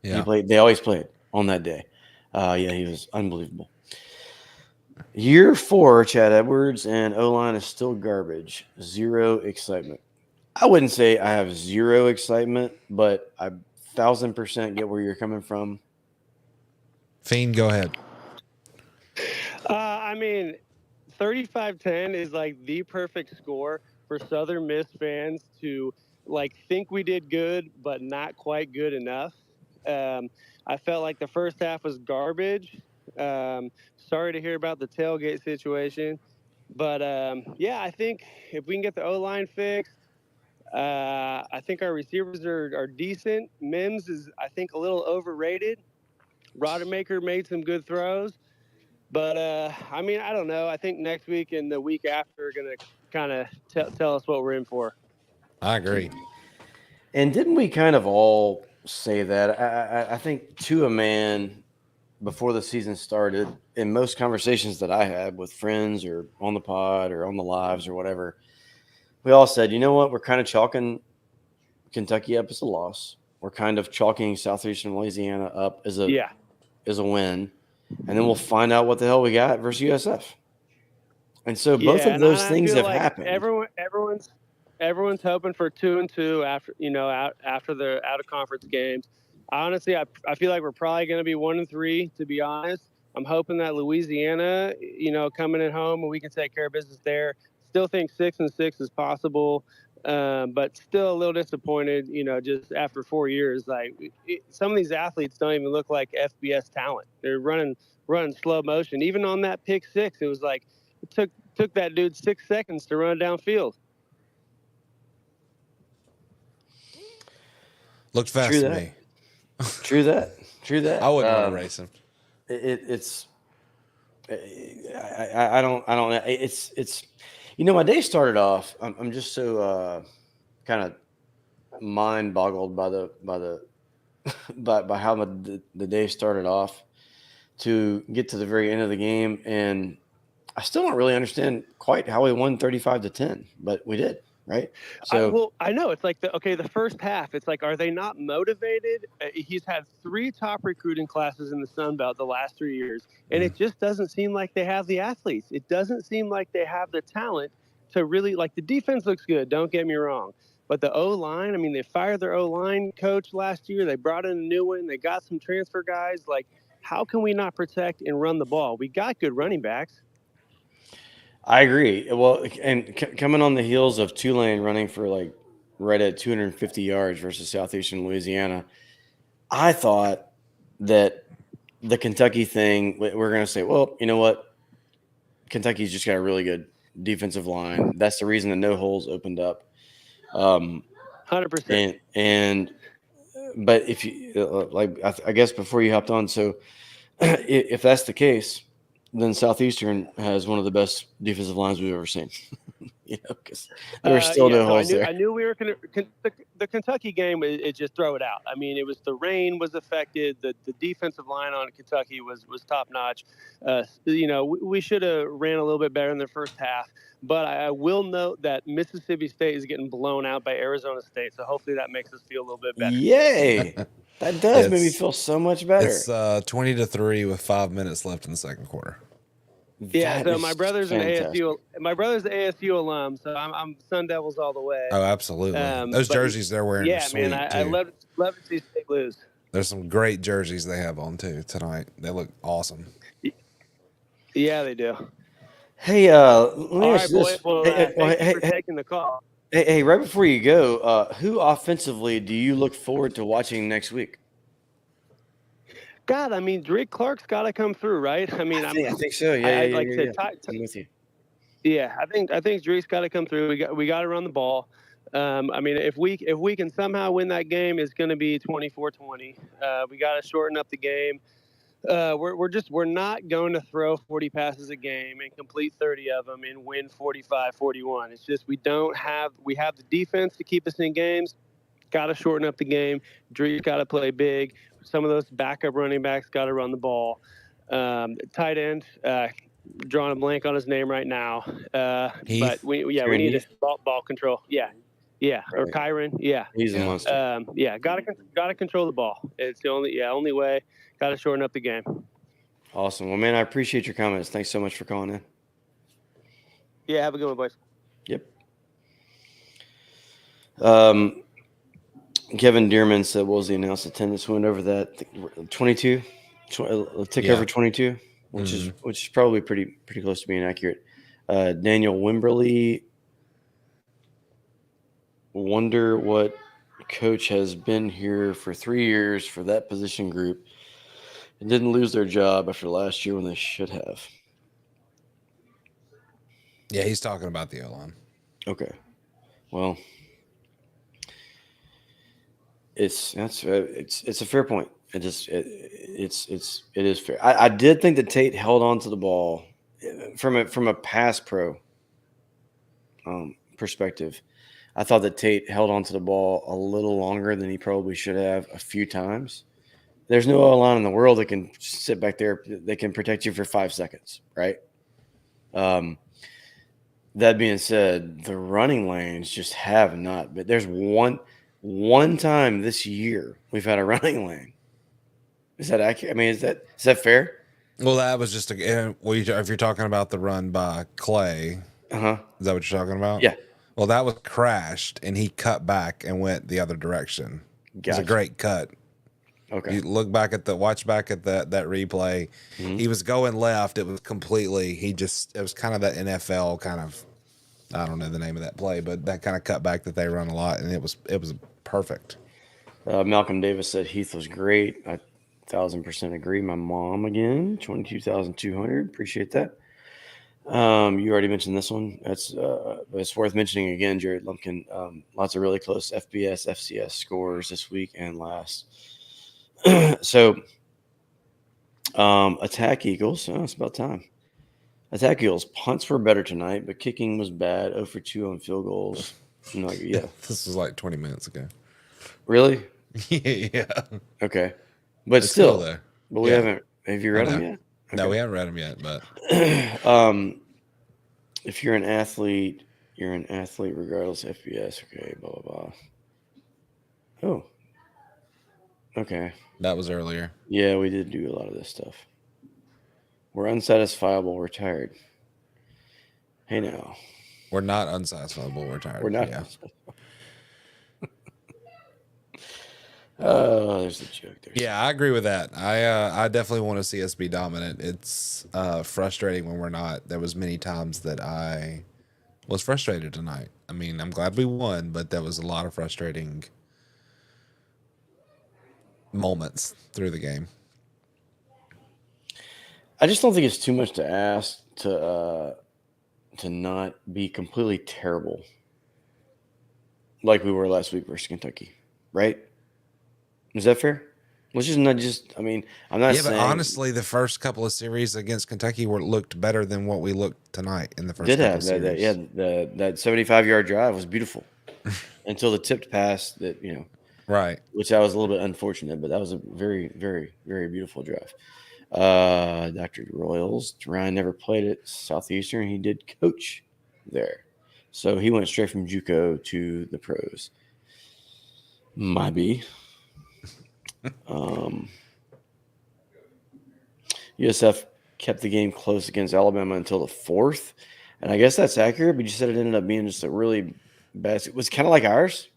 Yeah. They always played on that day. He was unbelievable. Year 4, Chad Edwards, and O-line is still garbage. Zero excitement. I wouldn't say I have zero excitement, but I 1,000% get where you're coming from. Fiend, go ahead. I mean, 35-10 is like the perfect score for Southern Miss fans to like think we did good, but not quite good enough. I felt like the first half was garbage. Sorry to hear about the tailgate situation, but I think if we can get the O-line fixed, I think our receivers are decent. Mims is, I think, a little overrated. Rodemaker made some good throws. But, I mean, I don't know. I think next week and the week after are going to kind of tell us what we're in for. I agree. And didn't we kind of all say that? I think to a man before the season started, in most conversations that I had with friends or on the pod or on the lives or whatever, we all said, you know what? We're kind of chalking Kentucky up as a loss. We're kind of chalking Southeastern Louisiana up as a win. And then we'll find out what the hell we got versus USF. And so both of those things have happened. Everyone's hoping for 2-2 after the out of conference games. Honestly, I feel like we're probably going to be 1-3. To be honest, I'm hoping that Louisiana, coming at home and we can take care of business there. Still think 6-6 is possible, but still a little disappointed. Just after 4 years, some of these athletes don't even look like FBS talent. They're running slow motion. Even on that pick six, it was like it took that dude 6 seconds to run downfield. Looked fast to me. True that. I wouldn't want to race him. I don't know. It's my day started off. I'm just so kind of mind boggled by how the day started off to get to the very end of the game, and I still don't really understand quite how we won 35-10, but we did. Right. So I know it's like the first half. It's like, are they not motivated? He's had 3 top recruiting classes in the Sun Belt the last 3 years, and it just doesn't seem like they have the athletes. It doesn't seem like they have the talent to really the defense looks good. Don't get me wrong, but the O-line. I mean, they fired their O-line coach last year. They brought in a new one. They got some transfer guys. How can we not protect and run the ball? We got good running backs. I agree. Well, and coming on the heels of Tulane running for right at 250 yards versus Southeastern Louisiana, I thought that the Kentucky thing, we're going to say, well, you know what? Kentucky's just got a really good defensive line. That's the reason the no holes opened up. 100%. But if you I guess before you hopped on, so if that's the case, then Southeastern has one of the best defensive lines we've ever seen. Because there are still no holes there. I knew we were going to the Kentucky game. It just throw it out. I mean, it was the rain was affected. The defensive line on Kentucky was top notch. We should have ran a little bit better in the first half. But I will note that Mississippi State is getting blown out by Arizona State. So hopefully that makes us feel a little bit better. Yay! That does make me feel so much better. It's 20-3 with 5 minutes left in the second quarter. Yeah, so my brother's fantastic. My brother's an ASU alum, so I'm Sun Devils all the way. Oh, absolutely. Those jerseys they're wearing are sweet, man, I love to see State lose. There's some great jerseys they have on, too, tonight. They look awesome. Yeah, they do. Hey, let me all ask right, you this. Boys, well, thank you for taking the call. Hey, right before you go, who offensively do you look forward to watching next week? God, I mean, Drake Clark's got to come through, right? I mean, I think so. Yeah, I'm with you. Yeah, I think Drake's got to come through. We got to run the ball. I mean, if we can somehow win that game, it's going to be 24-20. We got to shorten up the game. We're not going to throw 40 passes a game and complete 30 of them and win 45-41. It's just we have the defense to keep us in games. got to shorten up the game. Dre's got to play big. Some of those backup running backs got to run the ball. Tight end, drawing a blank on his name right now. But we need ball control. Yeah. Or Kyron. Yeah. He's a monster. Got to control the ball. It's the only way. Got to shorten up the game. Awesome. Well, man, I appreciate your comments. Thanks so much for calling in. Yeah, have a good one, boys. Yep. Kevin Dearman said, what was the announced attendance? Went over that 22, a tick over 22, which is probably pretty close to being accurate. Daniel Wimberly, wonder what coach has been here for 3 years for that position group and didn't lose their job after last year when they should have. Yeah, he's talking about the O-line. Okay. Well, it's a fair point. It is fair. I did think that Tate held on to the ball from a pass pro perspective. I thought that Tate held on to the ball a little longer than he probably should have a few times. There's no O-line in the world that can sit back there. They can protect you for 5 seconds, right? That being said, the running lanes just have not. But there's one time this year we've had a running lane. Is that accurate? I mean, is that fair? Well, that was just if you're talking about the run by Clay, is that what you're talking about? Yeah. Well, that was crashed, and he cut back and went the other direction. It was a great cut. Okay. You watch back at that replay. Mm-hmm. He was going left. It was completely. It was kind of that NFL kind of. I don't know the name of that play, but that kind of cut back that they run a lot, and it was perfect. Malcolm Davis said Heath was great. I 1,000% agree. My mom again, 22,200. Appreciate that. You already mentioned this one. That's it's worth mentioning again. Jared Lumpkin. Lots of really close FBS, FCS scores this week and last. So, attack Eagles. Oh, it's about time. Attack Eagles. Punts were better tonight, but kicking was bad. 0 for 2 on field goals. No, yeah. This was like 20 minutes ago. Really? Yeah. Okay. But it's still there. But we haven't. Have you read them yet? Okay. No, we haven't read them yet. But if you're an athlete regardless of FBS. Okay. Blah blah blah. Oh. Okay. That was earlier. Yeah, we did do a lot of this stuff. We're unsatisfiable. We're tired. Hey now. We're not unsatisfiable. We're tired. We're not. Yeah. Oh, there's a joke there. Yeah, I agree with that. I definitely want to see us be dominant. It's frustrating when we're not. There was many times that I was frustrated tonight. I mean, I'm glad we won, but there was a lot of frustrating moments through the game. I just don't think it's too much to ask to not be completely terrible like we were last week versus Kentucky, right? Is that fair? Let's just not just. I mean, I'm not saying. Yeah, but honestly, the first couple of series against Kentucky looked better than what we looked tonight in the first. That 75-yard drive was beautiful until the tipped pass that right, which I was a little bit unfortunate, but that was a very, very, very beautiful drive. Dr. Royals, Ryan never played at Southeastern. He did coach there, so he went straight from JUCO to the pros. Maybe. USF kept the game close against Alabama until the fourth, and I guess that's accurate. But you said it ended up being just a really bad. It was kind of like ours.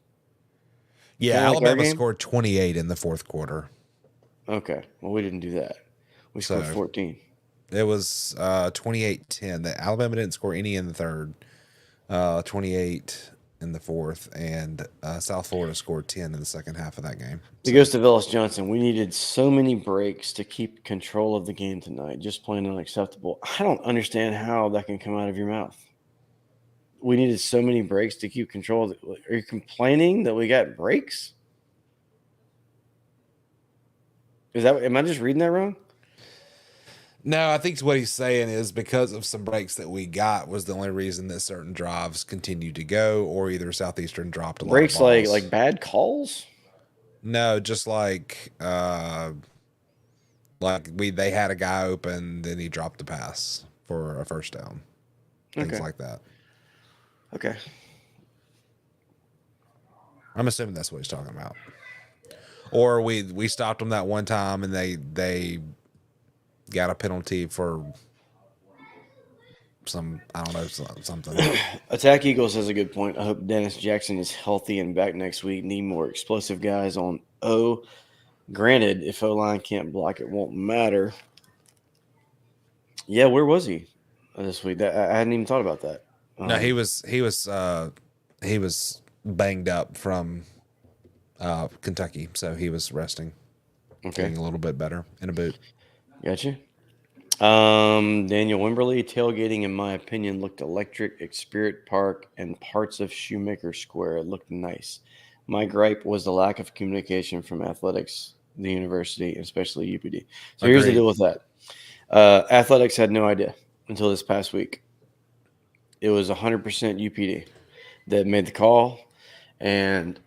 Yeah, Alabama scored 28 in the fourth quarter. Okay, well we didn't do that. We scored 14. It was 28-10. That Alabama didn't score any in the third. 28 in the fourth, and South Florida scored 10 in the second half of that game. It goes to Vellis Johnson. We needed so many breaks to keep control of the game tonight. Just plain unacceptable. I don't understand how that can come out of your mouth. We needed so many breaks to keep control. Are you complaining that we got breaks? Am I just reading that wrong? No, I think what he's saying is because of some breaks that we got was the only reason that certain drives continued to go, or either Southeastern dropped a lot of Breaks balls. like bad calls. No, just like they had a guy open, then he dropped the pass for a first down. Things Okay. like that. Okay. I'm assuming that's what he's talking about. Or we stopped them that one time and they got a penalty for some, I don't know, something. Attack Eagles has a good point. I hope Dennis Jackson is healthy and back next week. Need more explosive guys on O. Granted, if O-line can't block, it won't matter. Yeah, where was he this week? I hadn't even thought about that. No, he was banged up from Kentucky, so he was resting, getting a little bit better in a boot. Gotcha. Daniel Wimberly, tailgating, in my opinion, looked electric at Spirit Park and parts of Shoemaker Square. It looked nice. My gripe was the lack of communication from athletics, the university, and especially UPD. So here's the deal with that. Athletics had no idea until this past week. It was 100% UPD that made the call, and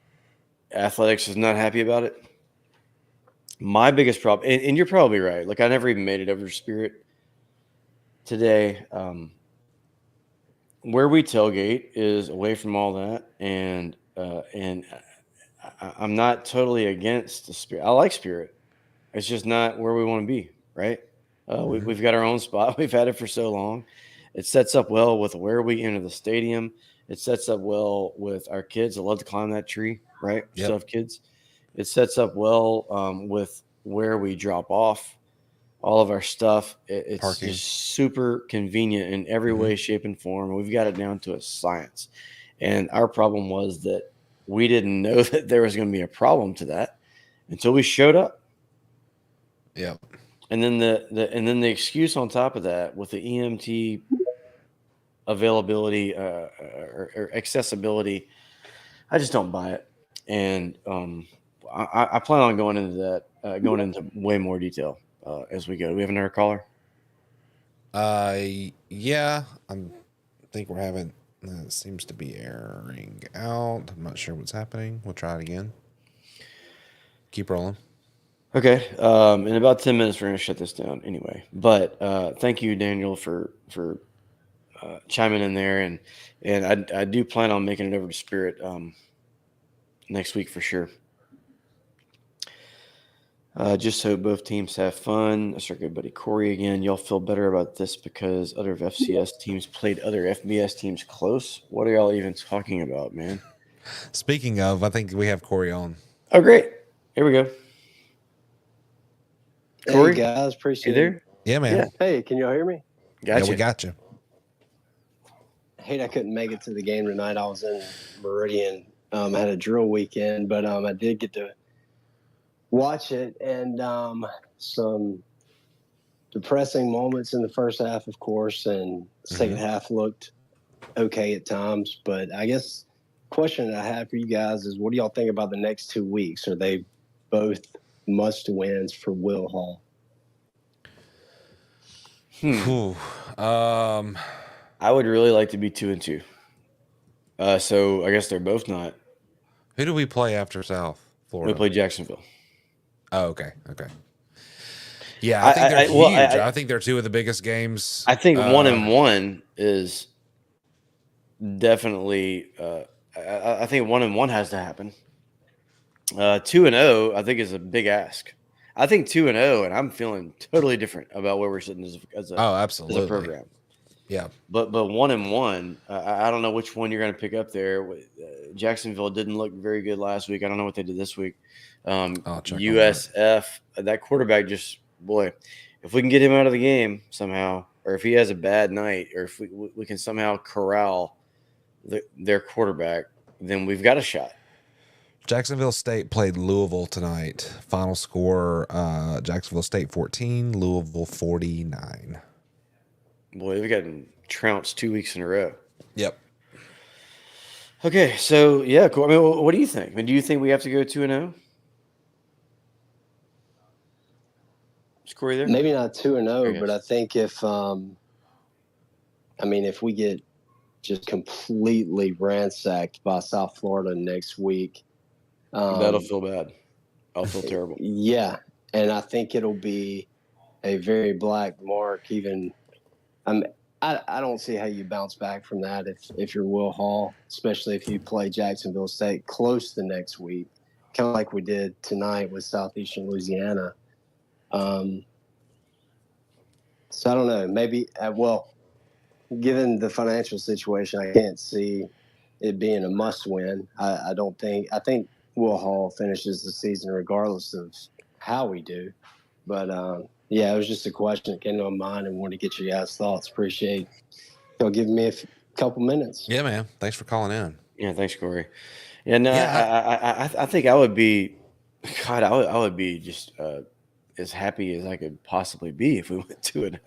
athletics is not happy about it. My biggest problem, and you're probably right. Like, I never even made it over to Spirit today. Where we tailgate is away from all that, and I'm not totally against the Spirit. I like Spirit. It's just not where we want to be, right? We've got our own spot. We've had it for so long. It sets up well with where we enter the stadium. It sets up well with our kids. I love to climb that tree, right? Yep. Still have kids. It sets up well with where we drop off all of our stuff. It's Parking. just super convenient in every way, shape, and form. We've got it down to a science. And our problem was that we didn't know that there was going to be a problem to that until we showed up. Yep. And then the excuse on top of that with the EMT availability or accessibility, I just don't buy it. And I plan on going into that, going into way more detail as we go. Do we have another caller? Yeah, I think we're having. It seems to be airing out. I'm not sure what's happening. We'll try it again. Keep rolling. Okay. In about 10 minutes, we're going to shut this down anyway. But thank you, Daniel, for chiming in there. And I do plan on making it over to Spirit next week for sure. Just so both teams have fun. That's our good buddy Corey again. Y'all feel better about this because other FCS teams played other FBS teams close? What are y'all even talking about, man? Speaking of, I think we have Corey on. Oh, great. Here we go. Corey? Hey guys, appreciate You it. there? Yeah, man. Yeah. Hey, can y'all hear me? Gotcha. Yeah, we got you. Hate I couldn't make it to the game tonight. I was in Meridian. I had a drill weekend, but I did get to watch it, and some depressing moments in the first half, of course, and the second half looked okay at times. But I guess the question that I have for you guys is, what do y'all think about the next 2 weeks? Are they both must wins for Will Hall? I would really like to be 2-2. So I guess they're both not. Who do we play after South Florida? We play Jacksonville. Oh, okay. Okay. Yeah, I think they're huge. I think they're two of the biggest games. I think 1-1 is definitely. I think 1-1 has to happen. 2-0, I think, is a big ask. I think 2-0, and I'm feeling totally different about where we're sitting as absolutely as a program. Yeah, but 1-1, I don't know which one you're going to pick up there. Jacksonville didn't look very good last week. I don't know what they did this week. USF, that quarterback just, boy, if we can get him out of the game somehow, or if he has a bad night, or if we can somehow corral their quarterback, then we've got a shot. Jacksonville State played Louisville tonight. Final score, Jacksonville State 14, Louisville 49. Boy, we've gotten trounced 2 weeks in a row. Yep. Okay, so, yeah, cool. I mean, what do you think? I mean, do you think we have to go 2-0? Is Corey there? Maybe not 2-0, Yes. but I think if if we get just completely ransacked by South Florida next week, That'll feel bad. I'll feel terrible. Yeah, and I think it'll be a very black mark. Even I don't see how you bounce back from that if you're Will Hall, especially if you play Jacksonville State close the next week, kind of like we did tonight with Southeastern Louisiana. So I don't know. Maybe given the financial situation, I can't see it being a must-win. I don't think. I think Will Hall finishes the season regardless of how we do. But yeah, it was just a question that came to my mind and wanted to get your guys' thoughts. Appreciate y'all giving me a couple minutes. Yeah, man. Thanks for calling in. Yeah, thanks, Corey. Yeah, no, Yeah, I think I would be, God, I would be just as happy as I could possibly be if we went 2-0.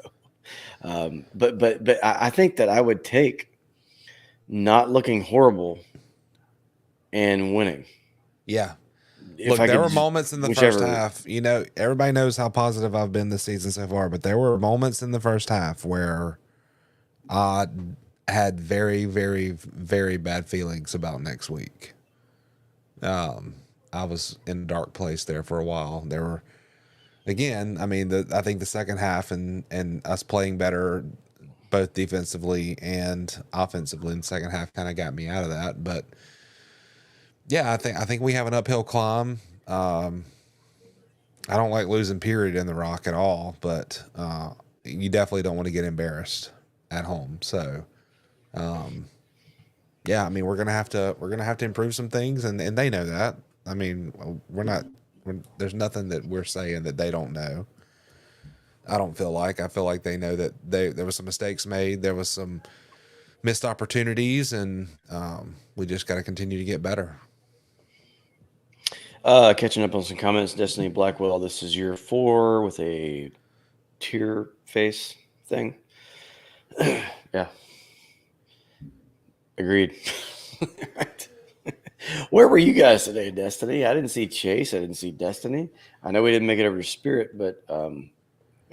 But I think that I would take not looking horrible and winning. Yeah. If Look, I there could were just- moments in the whichever- first half. You know, everybody knows how positive I've been this season so far, but there were moments in the first half where I had very, very, very bad feelings about next week. I was in a dark place there for a while. There were, again, I mean, I think the second half and us playing better, both defensively and offensively in the second half, kind of got me out of that. But yeah, I think we have an uphill climb. I don't like losing period in the Rock at all, but you definitely don't want to get embarrassed at home. So, yeah, I mean, we're gonna have to improve some things, and they know that. I mean, there's nothing that we're saying that they don't know. I don't feel like. I feel like they know that there was some mistakes made, there was some missed opportunities, and we just got to continue to get better. Catching up on some comments. Destiny Blackwell, this is year 4 with a tear face thing. Yeah. Agreed. Right. Where were you guys today, Destiny? I didn't see Chase. I didn't see Destiny. I know we didn't make it over to Spirit, but I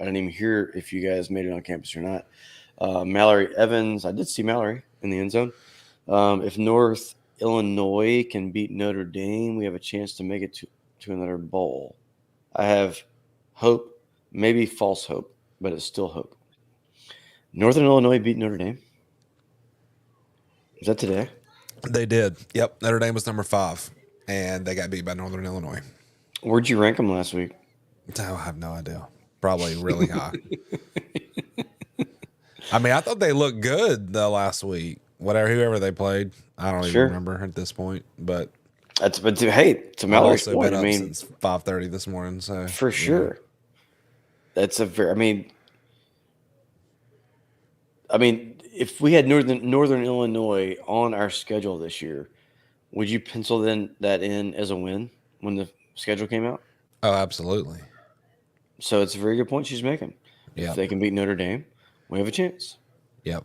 didn't even hear if you guys made it on campus or not. Mallory Evans, I did see Mallory in the end zone. If North Illinois can beat Notre Dame, we have a chance to make it to another bowl. I have hope, maybe false hope, but it's still hope. Northern Illinois beat Notre Dame. Is that today? They did. Yep. Notre Dame was number 5, and they got beat by Northern Illinois. Where'd you rank them last week? I have no idea. Probably really high. I mean, I thought they looked good the last week. Whoever they played, I don't even remember at this point. But hey, to Mallory's also point, been up since 5:30 this morning. So for sure, that's a very. I mean, if we had Northern Illinois on our schedule this year, would you pencil that in as a win when the schedule came out? Oh, absolutely. So it's a very good point she's making. Yep. If they can beat Notre Dame, we have a chance. Yep.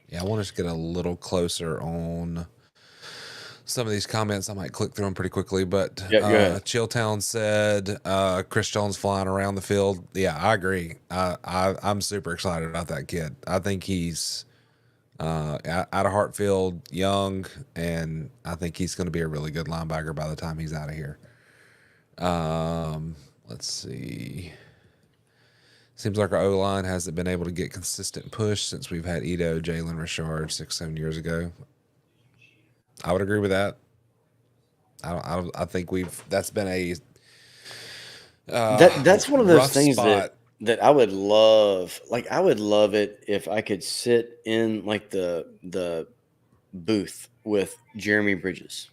Yeah, I want us to get a little closer on some of these comments. I might click through them pretty quickly, but go ahead. Chilltown said Chris Jones flying around the field. Yeah, I agree. I'm super excited about that kid. I think he's out of Hartfield, young, and I think he's going to be a really good linebacker by the time he's out of here. Let's see. Seems like our O-line hasn't been able to get consistent push since we've had Ito, Jalen Richard 6-7 years ago. I would agree with that. I think that's been a that's one of those things spot. that I would love. Like, I would love it if I could sit in like the booth with Jeremy Bridges,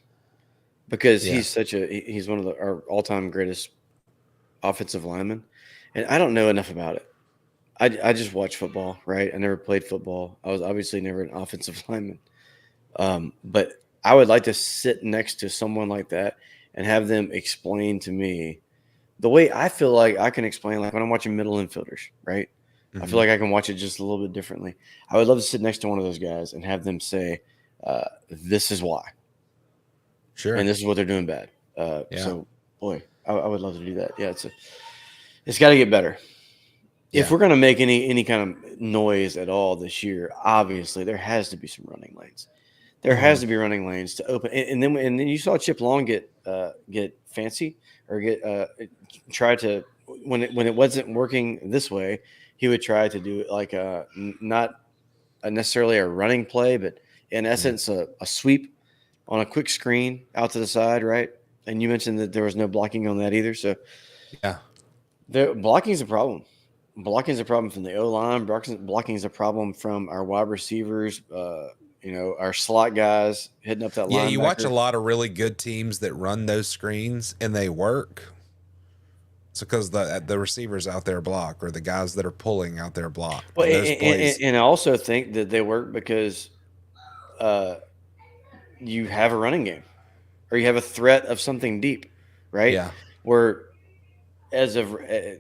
because he's one of our all-time greatest offensive linemen, and I don't know enough about it. I just watch football, right? I never played football. I was obviously never an offensive lineman, but I would like to sit next to someone like that and have them explain to me the way I feel like I can explain, like when I'm watching middle infielders, right? Mm-hmm. I feel like I can watch it just a little bit differently. I would love to sit next to one of those guys and have them say, this is why. Sure. And this is what they're doing bad. So, boy, I would love to do that. Yeah, It's got to get better. If Yeah. we're going to make any kind of noise at all this year, obviously there has to be some running lanes. There has to be running lanes to open, and then you saw Chip Long get fancy or try to when it wasn't working this way, he would try to do like not necessarily a running play, but in essence a sweep on a quick screen out to the side, right? And you mentioned that there was no blocking on that either, so Yeah. blocking is a problem. Blocking is a problem from the O-line. Blocking is a problem from our wide receivers. Our slot guys hitting up that Yeah, you watch linebacker. a lot of really good teams that run those screens and they work. It's because the receivers out there block, or the guys that are pulling out there block. Well, And those plays, and I also think that they work because you have a running game, or you have a threat of something deep, right? yeah, Where as of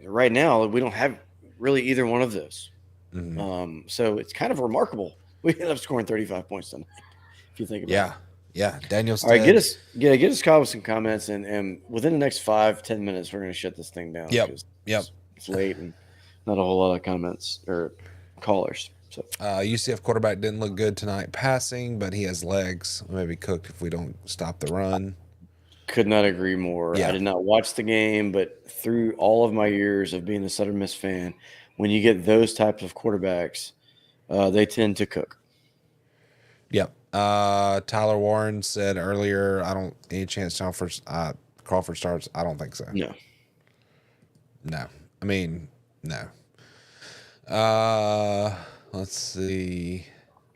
right now, we don't have really either one of those. mhm. So it's kind of remarkable. We ended up scoring 35 points tonight, if you think about it. Yeah. Daniel's All right, get us caught with some comments, and within the next 5-10 minutes, we're going to shut this thing down. Yep. 'Cause Yep. It's late and not a whole lot of comments or callers. So UCF quarterback didn't look good tonight passing, but he has legs. Maybe cooked if we don't stop the run. could not agree more. Yeah. I did not watch the game, but through all of my years of being a Southern Miss fan, when you get those types of quarterbacks, they tend to cook. Yep. Tyler Warren said earlier, any chance Crawford starts? I don't think so. No. I mean, no. Let's see.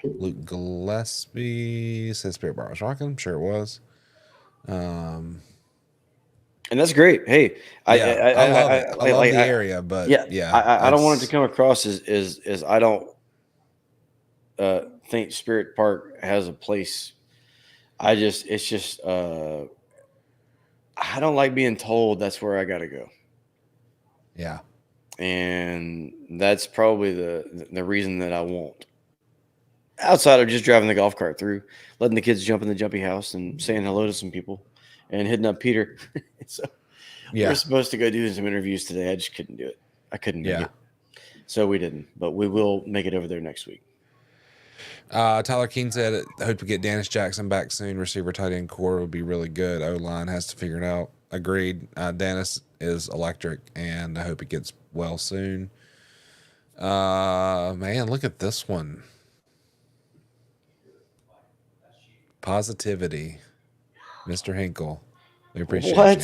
Luke Gillespie said Spirit Bar was rocking. I'm sure it was. And that's great. Hey, I love it. I love the area, but I don't want it to come across as I don't think Spirit Park has a place. I don't like being told that's where I got to go. Yeah. And that's probably the reason that I won't. Outside of just driving the golf cart through, letting the kids jump in the jumpy house and saying hello to some people and hitting up Peter. So we're supposed to go do some interviews today. I just couldn't do it. I couldn't make it. So we didn't, but we will make it over there next week. Tyler Keene said, I hope we get Dennis Jackson back soon. Receiver tight end core would be really good. O-line has to figure it out. Agreed. Dennis is electric, and I hope he gets well soon. Man, look at this one. Positivity. Mr. Hinkle. We appreciate you.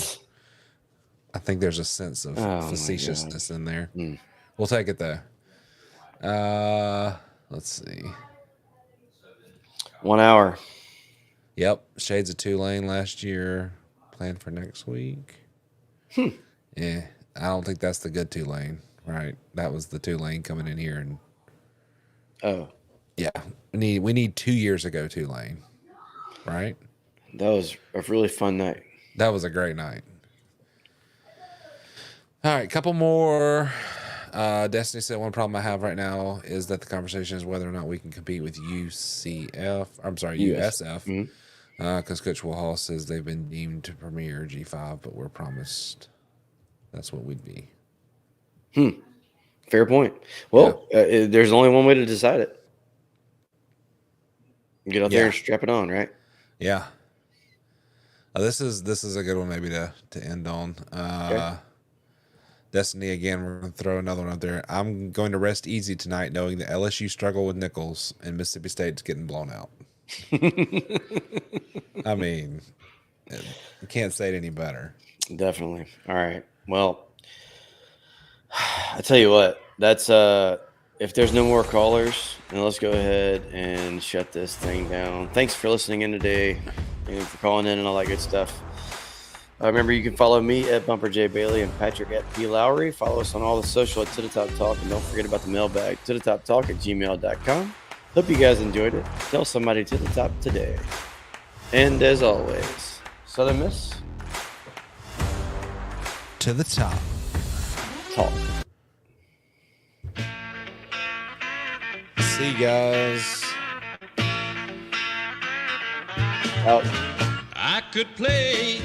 I think there's a sense of facetiousness in there. We'll take it, though. Let's see. 1 hour. Yep. Shades of Tulane last year. Planned for next week. Yeah. I don't think that's the good Tulane, right? That was the Tulane coming in here. And yeah. We need 2 years ago Tulane, right? That was a really fun night. That was a great night. All right, couple more. Destiny said one problem I have right now is that the conversation is whether or not we can compete with USF. Because Coach Will Hall says they've been deemed to premier G5, but we're promised that's what we'd be. Fair point. Well, there's only one way to decide it. Get out there and strap it on, right? Yeah. This is a good one maybe to end on. Destiny, again, we're going to throw another one up there. I'm going to rest easy tonight knowing that LSU struggle with Nichols and Mississippi State's getting blown out. I mean, you can't say it any better. Definitely. All right. Well, I tell you what, that's if there's no more callers, then let's go ahead and shut this thing down. Thanks for listening in today and for calling in and all that good stuff. Remember, you can follow me at Bumper J. Bailey and Patrick at P. Lowry. Follow us on all the social at To The Top Talk. And don't forget about the mailbag, tothetoptalk@gmail.com. Hope you guys enjoyed it. Tell somebody to the top today. And as always, Southern Miss. To the top. Talk. See you guys. Out. I could play